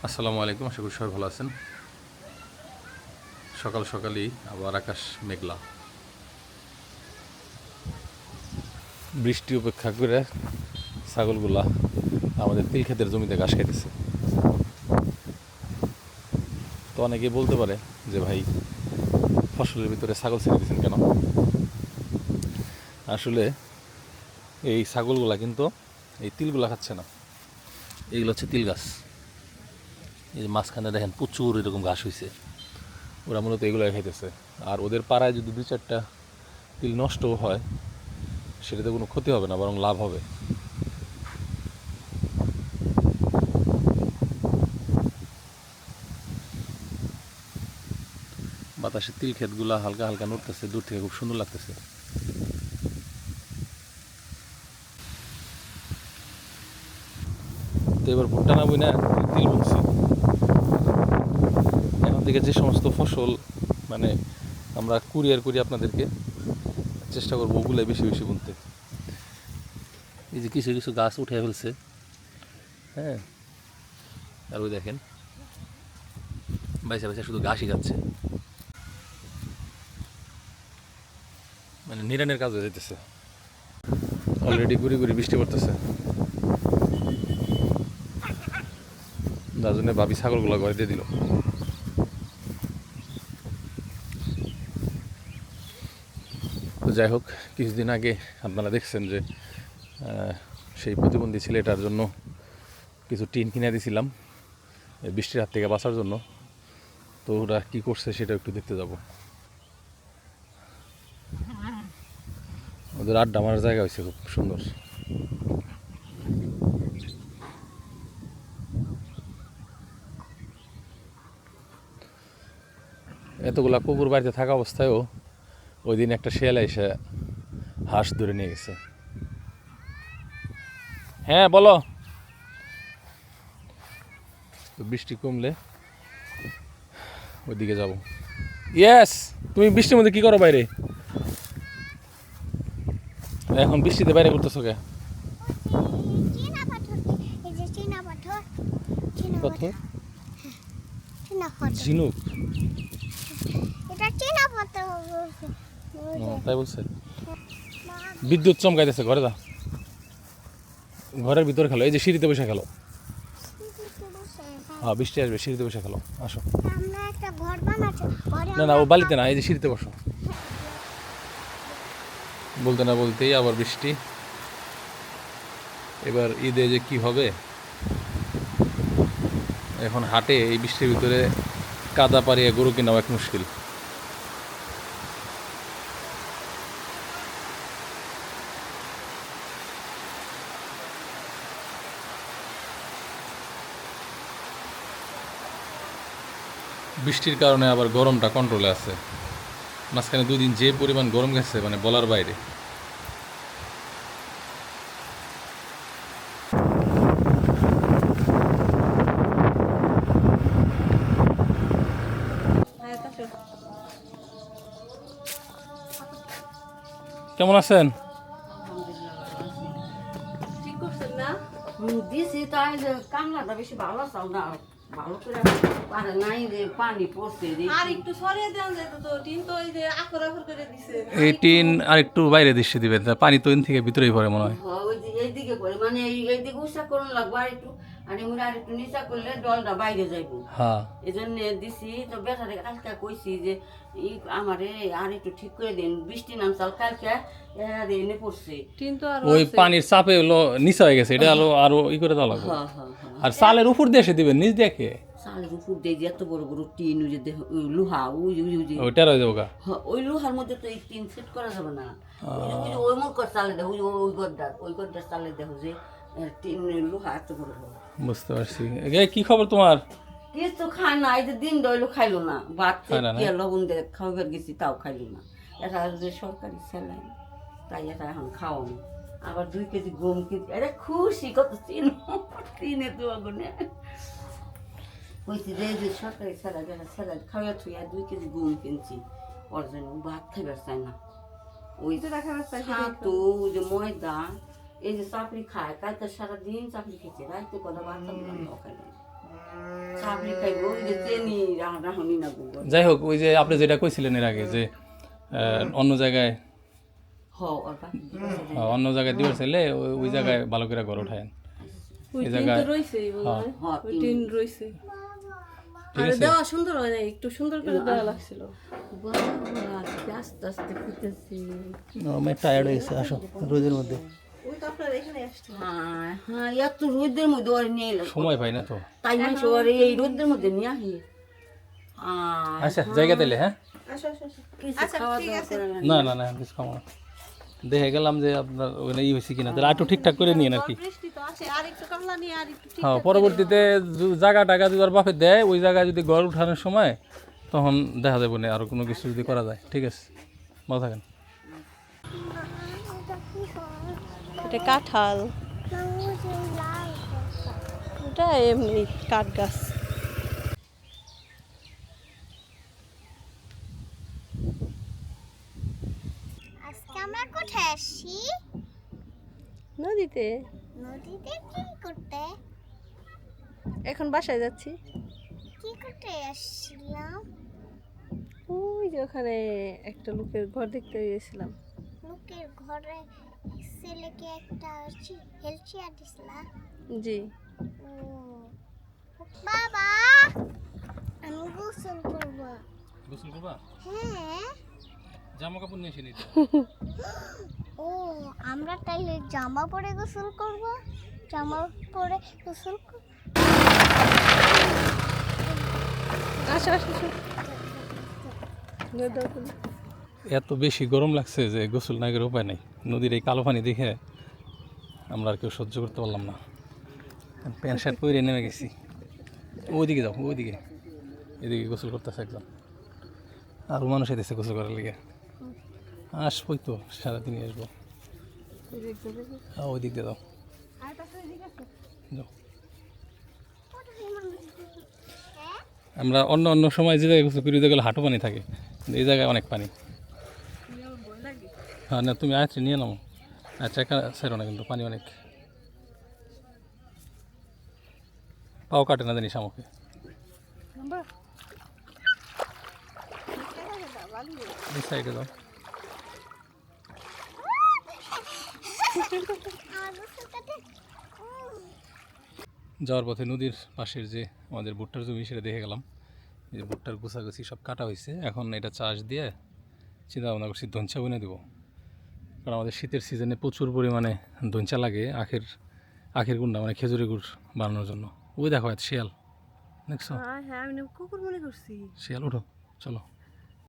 আসসালামু আলাইকুম, আশা করি সবাই ভালো আছেন। সকাল সকালই আবার আকাশ মেঘলা, বৃষ্টি উপেক্ষা করে ছাগলগুলা আমাদের তিল ক্ষেতের জমিতে ঘাস খাইতেছে। তো অনেকেই বলতে পারে যে ভাই, ফসলের ভিতরে ছাগল ছেড়ে দিয়েছেন কেন? আসলে এই ছাগলগুলা কিন্তু এই তিলগুলা খাচ্ছে না। এইগুলো হচ্ছে তিল গাছ। এই যে মাঝখানে দেখেন প্রচুর এরকম ঘাস হয়েছে, ওরা মূলত এগুলো খাইতেছে। আর ওদের পাড়ায় যদি 2-4টা তিল নষ্টও হয়, সেটাতে কোনো ক্ষতি হবে না, বরং লাভ হবে। বাতাসে তিল ক্ষেতগুলা হালকা হালকা নড়তেছে, দূর থেকে খুব সুন্দর লাগতেছে। তো এবার ভুট্টা না বুইনা তিল বুনছি। এখন থেকে যে সমস্ত ফসল মানে আমরা কুরিয়ার করি আপনাদেরকে, চেষ্টা করবো ওগুলাই বেশি বেশি বুনতে। এই যে কিছু কিছু গাছ উঠে ফেলছে, হ্যাঁ, আর ওই দেখেন বাইসা বাইসা শুধু ঘাসই যাচ্ছে, মানে নিরানের কাজ হয়ে যেতেছে। অলরেডি গুড়ি গুড়ি বৃষ্টি পড়তেছে, যার জন্য ভাবি ছাগলগুলো ঘরে দিয়ে দিল। তো যাই হোক, কিছুদিন আগে আপনারা দেখছেন যে সেই প্রতিবন্ধী ছেলেটার জন্য কিছু টিন কিনে দিয়েছিলাম বৃষ্টির হাত থেকে বাঁচার জন্য। তো ওরা কী করছে সেটা একটু দেখতে যাব। ওদের আড্ডা মারার জায়গা হয়েছে খুব সুন্দর। এতগুলা কুকুর বাড়িতে থাকা অবস্থায়ও ওই দিন একটা শেয়াল এসে হাঁস ধরে নিয়ে গেছে। হ্যাঁ বলো। তো বৃষ্টি কমলে ওইদিকে যাব। ইয়েস, তুমি বৃষ্টির মধ্যে কি করো বাইরে? এখন বৃষ্টিতে বাইরে করতেছো কে? পাথর? ঝিনুক? তাই বলছে। বিদ্যুৎ চমকাইতেছে, ঘরে যা, ঘরের ভিতরে খেলো। এই যে সিঁড়িতে বসে খেলো। হ্যাঁ, বৃষ্টি আসবে, সিঁড়িতে বসে খেলো, আসো। না না, ও বালিতে না, এই যে সিঁড়িতে বসো। বলতে না বলতেই আবার বৃষ্টি। এবার ঈদে যে কি হবে, এখন হাটে এই বৃষ্টির ভিতরে কাদা পাড়িয়ে গরু কেনাও এক মুশকিল। বৃষ্টির কারণে আবার গরমটা কন্ট্রোলে আছে। মাঝখানে 2 দিন যে পরিমাণ গরম গেছে, মানে বলার বাইরে। কেমন আছেন? দিছি তাই যে কামলাটা বেশি ভালো চাও না, ভালো করে পারে নাই যে পানি পড়ছে আর একটু সরিয়ে দেন যেত তো টিন তো ওই যে আখর আখর করে দিছে। এই টিন আর একটু বাইরে দৃষ্টি দিবেন, পানি তো থেকে ভিতরেই পড়ে মনে হয়। ওই দিকে এইদিকে করে মানে এইদিকে উঁচা করুন লাগবো আর একটু, আর এমনি আর একটু নিচা করলে জলটা বাইরে যাইবো। হ্যাঁ, এই জন্য দিছি। তো বেটারে কালকে কইছি যে আমারে আর একটু ঠিক করে দিন, বৃষ্টি নামচাল কালকে এনে পড়ছে। টিন তো আর ওই পানির চাপে হলো নিচে হয়ে গেছে, এটা হলো আরো ই করে দেওয়া লাগবে। হ্যাঁ হ্যাঁ হ্যাঁ, আর চালের উপর দিয়ে এসে দিবেন, নিচ দেখে। চালের উপর দিয়ে যে এত বড় বড় টিন, ওই যে লোহা, ওই যে ওইটা রয়ে যাবো গা। ওই লোহার মধ্যে তো এই টিন সেট করা যাবে না। ওই মুখর চালে দেখো, ওই গড্ডার চালে দেখো যে টিন লোহা এত বড় বড়। বুঝতে পারছি। কি খবর তোমার? কিছু খায় না, এই যে দিন দইলো খাইলো না, ভাত খায় না, না? দিয়ে লবণ দিয়ে খাওয়াবার গেছি তাও খাইলো না। এটা যে সরকারি স্যালাইন, তাই এটা এখন খাওয়ানো। আবার 2 কেজি গম কিনছি, এটা খুশি কত চিনে তো আগুনে কইছি যে সরকারি স্যালাইন, এটা স্যালাইন খাওয়া থুইয়া 2 কেজি গম কিনছি, ওর জন্য ভাত খাইবার চাই না। ওই তো ওই যে ময়দা, এই যে চাপড়ি খায়, কালকে সারাদিন চাপড়ি খেয়েছে, রাইতে কথা বাচ্চা খাইলাম। সাবলি খাইবো ওই যে চেনি রাহনি না গো যাই হোক, ওই যে আপনি যেটা কইছিলেন এর আগে যে অন্য জায়গায় ওর বাকি দিবসে অন্য জায়গায় দিবার চাইলে ওই জায়গায় ভালো করে ঘর উঠায়েন। ওই এই টিন জায়গায় তো রইছেই মনে হয় হ্যাঁ, ওই টিন রইছে ঠিক আর আছে। দেওয়া সুন্দর হয় না, একটু সুন্দর করে দেওয়া লাগছিল। আস্তে আস্তে খুঁজতেছি আমি টায়ার্ড হয়ে গেছে, আসো রোদের মধ্যে ওই তো আপনার এখানে আসছে। হ্যাঁ হ্যাঁ এত রোদের মধ্যে ওর নিয়ে এলো সময় পাই না তো। তাই মানুষ ওর এই রোদের মধ্যে নিয়ে আসি আচ্ছা জায়গা দিলে, হ্যাঁ আসো আসো আসো। কিছু আচ্ছা, খাওয়া ঠিক দাওয়া আছে। করে না না না কিছু খাবো না। দেখে গেলাম যে আপনার ওখানে হয়েছে কিনা, তাহলে একটু ঠিকঠাক করে নিয়ে আর কি। বৃষ্টি তো আসে, আর একটু কামলা নিয়ে আর একটু ঠিক হ্যাঁ, পরবর্তীতে জায়গা টাকা যদি ওর বাপে দেয়, ওই জায়গায় যদি ঘর উঠানোর সময় তখন দেখা যাবে না আরও কোনো কিছু যদি করা যায়। ঠিক আছে, ভালো থাকেন। এটা কাঁঠাল, ওটা এমনি কাঠ গাছ। আজকে আমরা কোথায় আসছি? নদীতে নদীতে কি করতে? এখন বাসায় যাচ্ছি। কি করতে আসছিলাম? ওই যে ওখানে একটা লোকের ঘর দেখতে গেছিলাম। লোকের ঘরে ছেলেকে একটা হেলচিয়া দিছিলা? জি, ও বাবা, আমি গোসল করব। গোসল করবা? হ্যাঁ। জামা কাপড় নিয়ে এসে নিতে। ও আমরা তাইলে জামা পরে গোসল করব? জামা পরে গোসল আসো আসো আসো। এত বেশি গরম লাগছে যে গোসল না করে উপায় নাই। নদীর এই কালো পানি দেখে আমরা আর কেউ সহ্য করতে পারলাম না, প্যান্ট শার্ট পরে নেমে গেছি। ওইদিকে যাও, ওইদিকে, এদিকে গোসল করতেছে একজন, আরও মানুষ এসেছে গোসল করার লিগে। আসবোই তো, সারাদিনই আসবো। ওই দিক দিয়ে যাও, যাও। আমরা অন্য অন্য সময় যে জায়গায় গোসল করি, ওই জায়গায় হাঁটু পানি থাকে, কিন্তু এই জায়গায় অনেক পানি। হ্যাঁ না, তুমি আয়ত্রে নিয়ে নাও, আচ্ছা একা সেরো না, কিন্তু পানি অনেক। পাও কাটে না জানিস আমাকে। এই সাইডে যাও। যাওয়ার পথে নদীর পাশের যে আমাদের ভুট্টার জমি, সেটা দেখে গেলাম। এই যে ভুট্টার গুছাগুছি সব কাটা হয়েছে, এখন এটা চাষ দিয়ে চিন্তা ভাবনা করছি ধনচা বুনে দেবো। কারণ আমাদের শীতের সিজনে প্রচুর পরিমাণে ধনচা লাগে আখের গুড় না, মানে খেজুরের গুড় বানানোর জন্য। ওই দেখো শিয়াল দেখছো, হ্যাঁ হ্যাঁ, আমি কুকুর মনে করছি। শিয়াল, ওঠো চলো।